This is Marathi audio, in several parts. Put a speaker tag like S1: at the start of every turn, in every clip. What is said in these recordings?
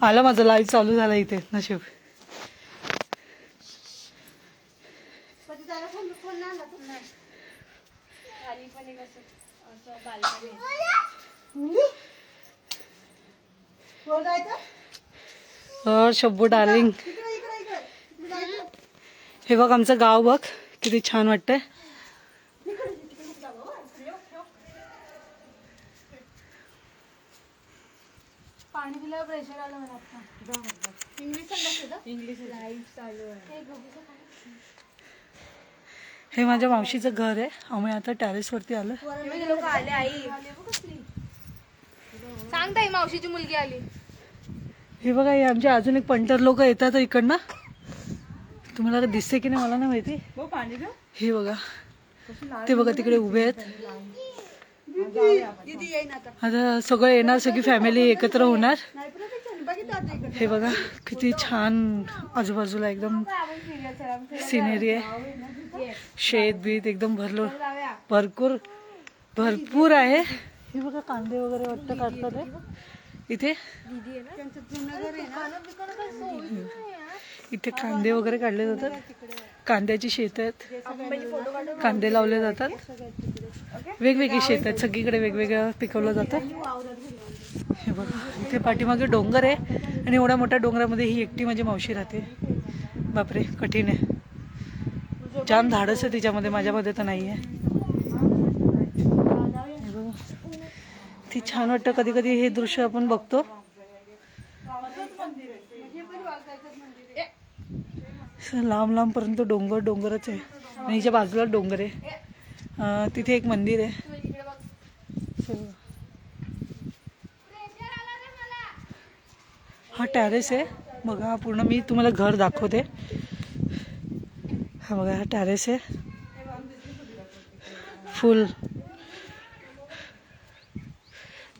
S1: आला माझा लाईव्ह चालू झाला इथे नशीब. शब्बू डार्लिंग, हे बघ आमचं गाव बघ किती छान वाटतंय.
S2: पाणी दिल्यावर प्रेशर आलं मला आता. इंग्लिश लाईव्ह चालू आहे.
S1: हे माझ्या मावशीचं घर आहे. आम्ही आता टेरेस वरती आलो.
S2: लोक आले. आई सांग ताई, मावशीची मुलगी आली.
S1: हे बघा, हे आमचे अजून एक पंटर लोक येतात इकडनं. तुम्हाला दिसते की नाही मला नाही माहिती. हे बघा, ते बघा तिकडे उभे आहेत. आता सगळं येणार, सगळी फॅमिली एकत्र होणार. हे बघा किती छान आजूबाजूला एकदम सिनेरी आहे. शेत बीत एकदम भरपूर आहे. हे बघा कांदे वगैरे वाटतं काढतात आहे इथे. इथे कांदे वगैरे काढले जातात. कांद्याची शेत आहेत, कांदे लावले जातात. वेगवेगळी शेत आहेत, सगळीकडे वेगवेगळं पिकवलं जातं. हे बघा इथे पाठीमागे डोंगर आहे आणि एवढ्या मोठ्या डोंगरामध्ये ही एकटी माझी मावशी राहते. बापरे, कठीण आहे. जाम धाडस आहे तिच्यामध्ये, माझ्यामध्ये तर नाही आहे. ती छान वाटतं कधी कधी हे दृश्य आपण बघतो. लांब लांब पर्यंत डोंगरच आहे आणि हिच्या बाजूला डोंगर आहे. तिथे एक मंदिर आहे. हा टेरेस आहे बघा पूर्ण. मी तुम्हाला घर दाखवते. हा बघा, हा टेरेस आहे फुल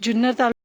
S1: जुन्नर तालुका.